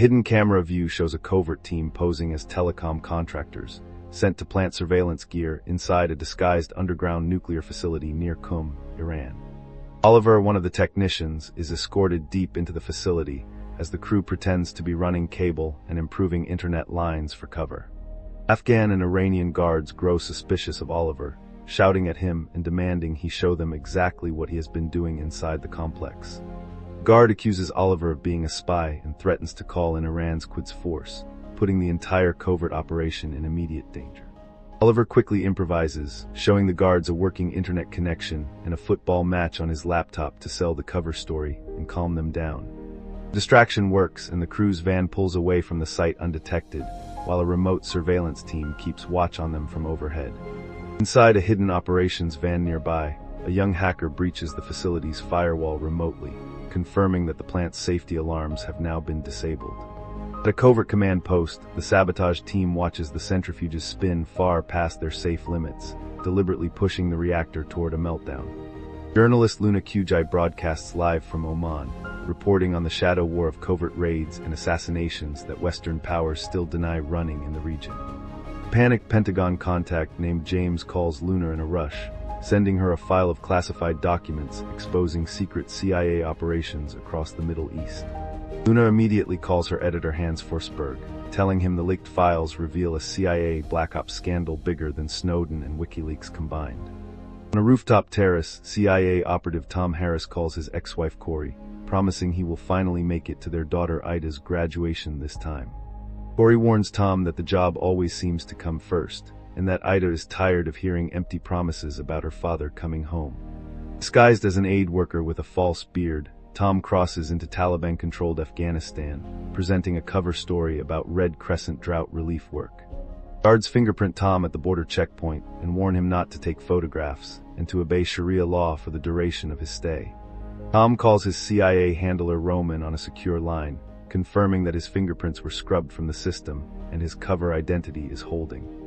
Hidden camera view shows a covert team posing as telecom contractors, sent to plant surveillance gear inside a disguised underground nuclear facility near Qum, Iran. Oliver, one of the technicians, is escorted deep into the facility as the crew pretends to be running cable and improving internet lines for cover. Afghan and Iranian guards grow suspicious of Oliver, shouting at him and demanding he show them exactly what he has been doing inside the complex. The guard accuses Oliver of being a spy and threatens to call in Iran's Quds force, putting the entire covert operation in immediate danger. Oliver quickly improvises, showing the guards a working internet connection and a football match on his laptop to sell the cover story and calm them down. The distraction works and the crew's van pulls away from the site undetected, while a remote surveillance team keeps watch on them from overhead. Inside a hidden operations van nearby, a young hacker breaches the facility's firewall remotely, confirming that the plant's safety alarms have now been disabled. At a covert command post, the sabotage team watches the centrifuges spin far past their safe limits, deliberately pushing the reactor toward a meltdown. Journalist Luna Kujai broadcasts live from Oman, reporting on the shadow war of covert raids and assassinations that Western powers still deny running in the region. A panicked Pentagon contact named James calls Luna in a rush, sending her a file of classified documents exposing secret CIA operations across the Middle East. Luna immediately calls her editor Hans Forsberg, telling him the leaked files reveal a CIA Black Ops scandal bigger than Snowden and WikiLeaks combined. On a rooftop terrace, CIA operative Tom Harris calls his ex-wife Corey, promising he will finally make it to their daughter Ida's graduation this time. Corey warns Tom that the job always seems to come first, and that Ida is tired of hearing empty promises about her father coming home. Disguised as an aid worker with a false beard, Tom crosses into Taliban-controlled Afghanistan, presenting a cover story about Red Crescent drought relief work. Guards fingerprint Tom at the border checkpoint and warn him not to take photographs and to obey Sharia law for the duration of his stay. Tom calls his CIA handler Roman on a secure line, confirming that his fingerprints were scrubbed from the system and his cover identity is holding.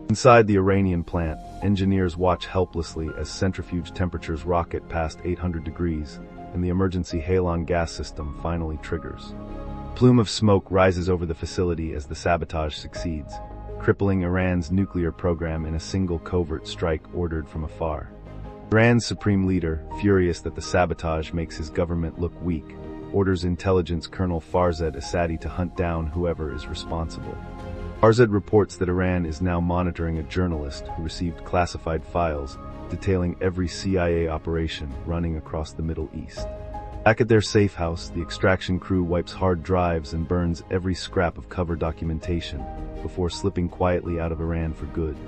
Inside the Iranian plant, engineers watch helplessly as centrifuge temperatures rocket past 800 degrees and the emergency halon gas system finally triggers. A plume of smoke rises over the facility as the sabotage succeeds, crippling Iran's nuclear program in a single covert strike ordered from afar. Iran's supreme leader, furious that the sabotage makes his government look weak, orders intelligence Colonel Farzad Asadi to hunt down whoever is responsible. Farzad reports that Iran is now monitoring a journalist who received classified files detailing every CIA operation running across the Middle East. Back at their safe house, the extraction crew wipes hard drives and burns every scrap of cover documentation before slipping quietly out of Iran for good.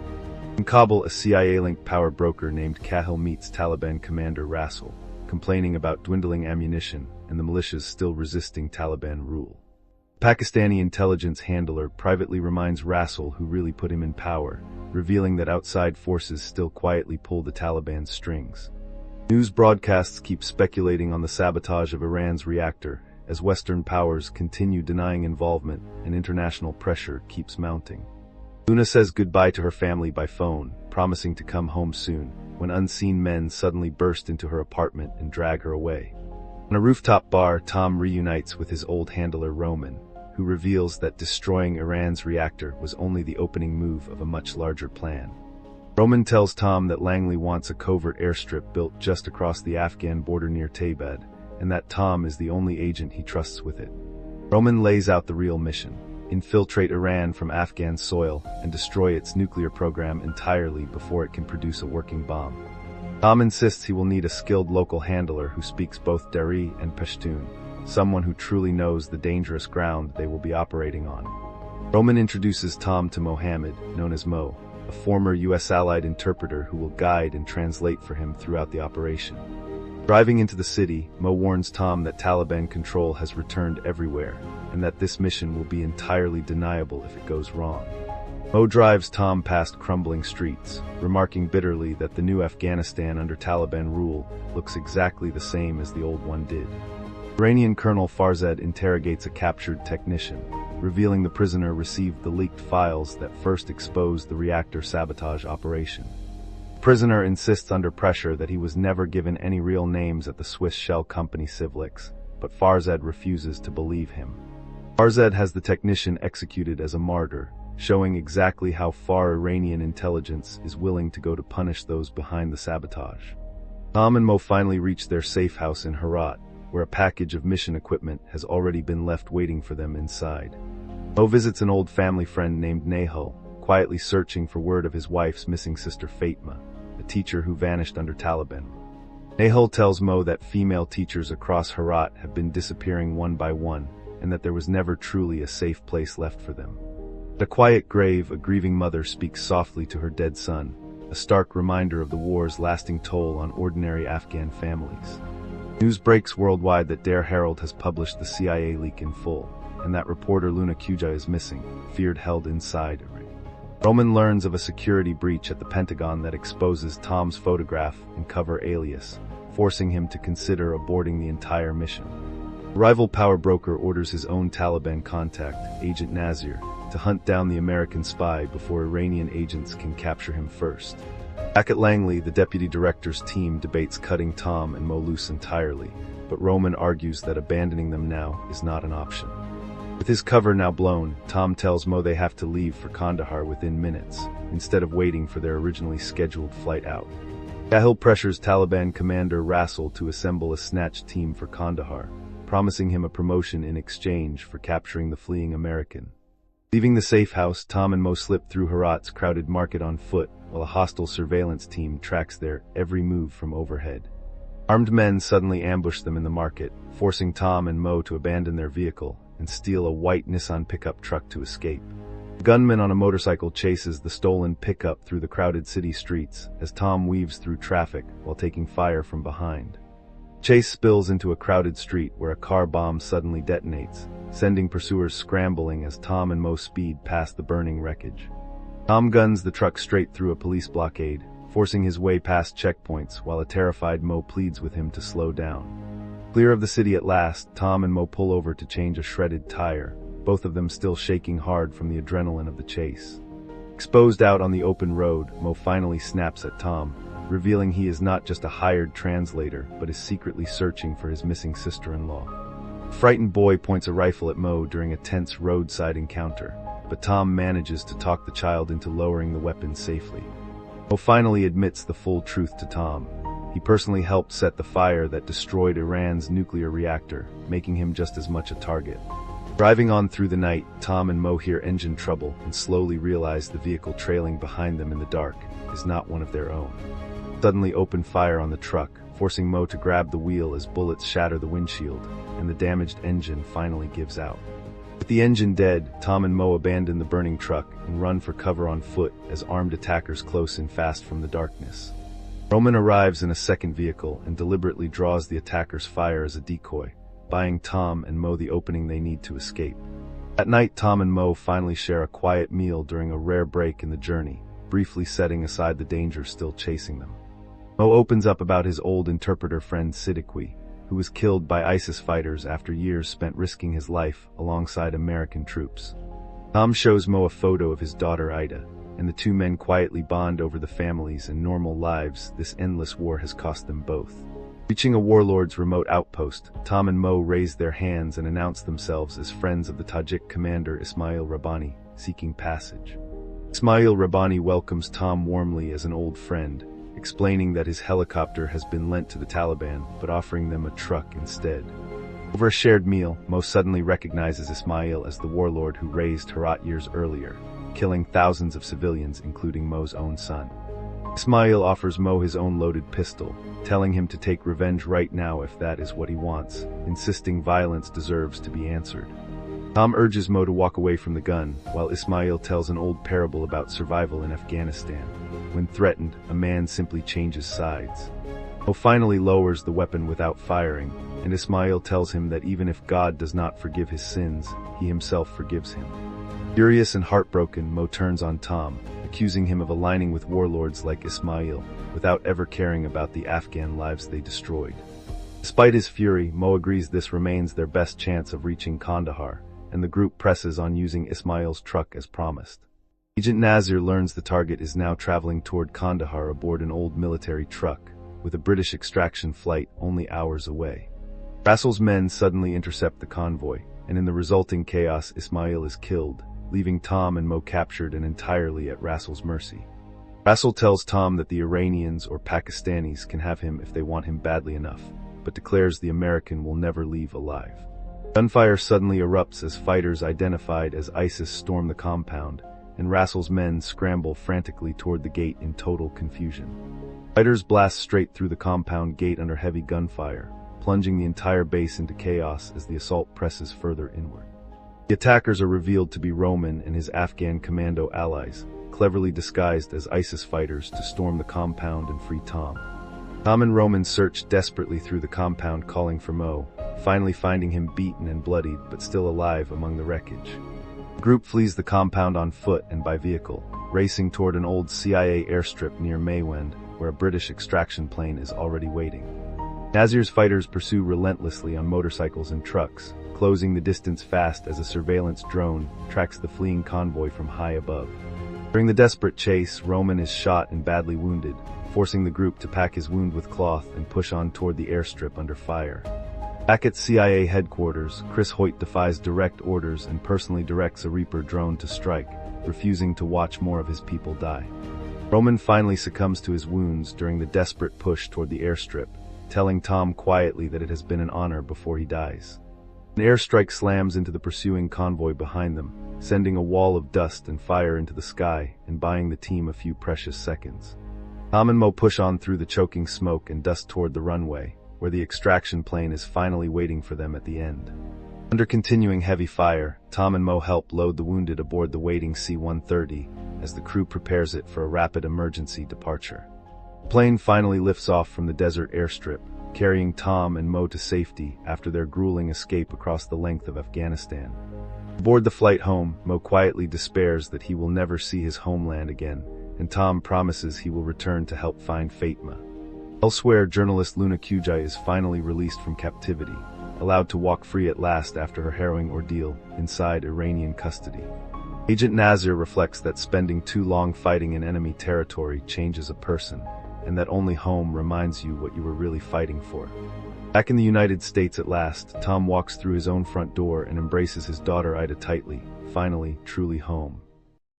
In Kabul, a CIA-linked power broker named Kahil meets Taliban commander Rasul, complaining about dwindling ammunition and the militias still resisting Taliban rule. Pakistani intelligence handler privately reminds Rasul who really put him in power, revealing that outside forces still quietly pull the Taliban's strings. News broadcasts keep speculating on the sabotage of Iran's reactor as Western powers continue denying involvement and international pressure keeps mounting. Luna says goodbye to her family by phone, promising to come home soon, when unseen men suddenly burst into her apartment and drag her away. On a rooftop bar, Tom reunites with his old handler Roman, who reveals that destroying Iran's reactor was only the opening move of a much larger plan. Roman tells Tom that Langley wants a covert airstrip built just across the Afghan border near Taybad, and that Tom is the only agent he trusts with it. Roman lays out the real mission: infiltrate Iran from Afghan soil and destroy its nuclear program entirely before it can produce a working bomb. Tom insists he will need a skilled local handler who speaks both Dari and Pashtun, someone who truly knows the dangerous ground they will be operating on. Roman introduces Tom to Mohammed, known as Mo, a former U.S. Allied interpreter who will guide and translate for him throughout the operation. Driving into the city, Mo warns Tom that Taliban control has returned everywhere, and that this mission will be entirely deniable if it goes wrong. Mo drives Tom past crumbling streets, remarking bitterly that the new Afghanistan under Taliban rule looks exactly the same as the old one did. Iranian Colonel Farzad interrogates a captured technician, revealing the prisoner received the leaked files that first exposed the reactor sabotage operation. The prisoner insists under pressure that he was never given any real names at the Swiss shell company Civlex, but Farzad refuses to believe him. RZ has the technician executed as a martyr, showing exactly how far Iranian intelligence is willing to go to punish those behind the sabotage. Tom and Mo finally reach their safe house in Herat, where a package of mission equipment has already been left waiting for them inside. Mo visits an old family friend named Nahal, quietly searching for word of his wife's missing sister Fatma, a teacher who vanished under Taliban. Nahal tells Mo that female teachers across Herat have been disappearing one by one, and that there was never truly a safe place left for them. At a quiet grave, a grieving mother speaks softly to her dead son, a stark reminder of the war's lasting toll on ordinary Afghan families. News breaks worldwide that Der Herald has published the CIA leak in full, and that reporter Luna Kujai is missing, feared held inside. Roman learns of a security breach at the Pentagon that exposes Tom's photograph and cover alias, forcing him to consider aborting the entire mission. A rival power broker orders his own Taliban contact, Agent Nazir, to hunt down the American spy before Iranian agents can capture him first. Back at Langley, the deputy director's team debates cutting Tom and Mo loose entirely, but Roman argues that abandoning them now is not an option. With his cover now blown, Tom tells Mo they have to leave for Kandahar within minutes, instead of waiting for their originally scheduled flight out. Cahill pressures Taliban commander Rasul to assemble a snatch team for Kandahar, promising him a promotion in exchange for capturing the fleeing American. Leaving the safe house, Tom and Mo slip through Herat's crowded market on foot, while a hostile surveillance team tracks their every move from overhead. Armed men suddenly ambush them in the market, forcing Tom and Mo to abandon their vehicle and steal a white Nissan pickup truck to escape. A gunman on a motorcycle chases the stolen pickup through the crowded city streets as Tom weaves through traffic while taking fire from behind. Chase spills into a crowded street where a car bomb suddenly detonates, sending pursuers scrambling as Tom and Mo speed past the burning wreckage. Tom guns the truck straight through a police blockade, forcing his way past checkpoints while a terrified Mo pleads with him to slow down. Clear of the city at last, Tom and Mo pull over to change a shredded tire, both of them still shaking hard from the adrenaline of the chase. Exposed out on the open road, Mo finally snaps at Tom, revealing he is not just a hired translator, but is secretly searching for his missing sister-in-law. A frightened boy points a rifle at Mo during a tense roadside encounter, but Tom manages to talk the child into lowering the weapon safely. Mo finally admits the full truth to Tom. He personally helped set the fire that destroyed Iran's nuclear reactor, making him just as much a target. Driving on through the night, Tom and Mo hear engine trouble and slowly realize the vehicle trailing behind them in the dark is not one of their own. Suddenly open fire on the truck, forcing Mo to grab the wheel as bullets shatter the windshield, and the damaged engine finally gives out. With the engine dead, Tom and Mo abandon the burning truck and run for cover on foot as armed attackers close in fast from the darkness. Roman arrives in a second vehicle and deliberately draws the attackers' fire as a decoy, buying Tom and Mo the opening they need to escape. At night, Tom and Mo finally share a quiet meal during a rare break in the journey, briefly setting aside the danger still chasing them. Mo opens up about his old interpreter friend Siddiqui, who was killed by ISIS fighters after years spent risking his life alongside American troops. Tom shows Mo a photo of his daughter Ida, and the two men quietly bond over the families and normal lives this endless war has cost them both. Reaching a warlord's remote outpost, Tom and Mo raise their hands and announce themselves as friends of the Tajik commander Ismail Rabbani, seeking passage. Ismail Rabbani welcomes Tom warmly as an old friend, explaining that his helicopter has been lent to the Taliban, but offering them a truck instead. Over a shared meal, Mo suddenly recognizes Ismail as the warlord who razed Herat years earlier, killing thousands of civilians, including Mo's own son. Ismail offers Mo his own loaded pistol, telling him to take revenge right now if that is what he wants, insisting violence deserves to be answered. Tom urges Mo to walk away from the gun, while Ismail tells an old parable about survival in Afghanistan. When threatened, a man simply changes sides. Mo finally lowers the weapon without firing, and Ismail tells him that even if God does not forgive his sins, he himself forgives him. Furious and heartbroken, Mo turns on Tom, accusing him of aligning with warlords like Ismail, without ever caring about the Afghan lives they destroyed. Despite his fury, Mo agrees this remains their best chance of reaching Kandahar, and the group presses on using Ismail's truck as promised. Agent Nazir learns the target is now traveling toward Kandahar aboard an old military truck, with a British extraction flight only hours away. Rasul's men suddenly intercept the convoy, and in the resulting chaos Ismail is killed, leaving Tom and Mo captured and entirely at Rasul's mercy. Rasul tells Tom that the Iranians or Pakistanis can have him if they want him badly enough, but declares the American will never leave alive. Gunfire suddenly erupts as fighters identified as ISIS storm the compound, and Rasul's men scramble frantically toward the gate in total confusion. Fighters blast straight through the compound gate under heavy gunfire, plunging the entire base into chaos as the assault presses further inward. The attackers are revealed to be Roman and his Afghan commando allies, cleverly disguised as ISIS fighters to storm the compound and free Tom. Tom and Roman search desperately through the compound calling for Mo, finally finding him beaten and bloodied but still alive among the wreckage. The group flees the compound on foot and by vehicle, racing toward an old CIA airstrip near Maywend, where a British extraction plane is already waiting. Nazir's fighters pursue relentlessly on motorcycles and trucks, closing the distance fast as a surveillance drone tracks the fleeing convoy from high above. During the desperate chase, Roman is shot and badly wounded, forcing the group to pack his wound with cloth and push on toward the airstrip under fire. Back at CIA headquarters, Chris Hoyt defies direct orders and personally directs a Reaper drone to strike, refusing to watch more of his people die. Roman finally succumbs to his wounds during the desperate push toward the airstrip, telling Tom quietly that it has been an honor before he dies. An airstrike slams into the pursuing convoy behind them, sending a wall of dust and fire into the sky and buying the team a few precious seconds. Tom and Mo push on through the choking smoke and dust toward the runway, where the extraction plane is finally waiting for them at the end. Under continuing heavy fire, Tom and Mo help load the wounded aboard the waiting C-130 as the crew prepares it for a rapid emergency departure. The plane finally lifts off from the desert airstrip, carrying Tom and Mo to safety after their grueling escape across the length of Afghanistan. Aboard the flight home, Mo quietly despairs that he will never see his homeland again, and Tom promises he will return to help find Fatma. Elsewhere, journalist Luna Kujai is finally released from captivity, allowed to walk free at last after her harrowing ordeal inside Iranian custody. Agent Nazir reflects that spending too long fighting in enemy territory changes a person, and that only home reminds you what you were really fighting for. Back in the United States at last, Tom walks through his own front door and embraces his daughter Ida tightly, finally truly home.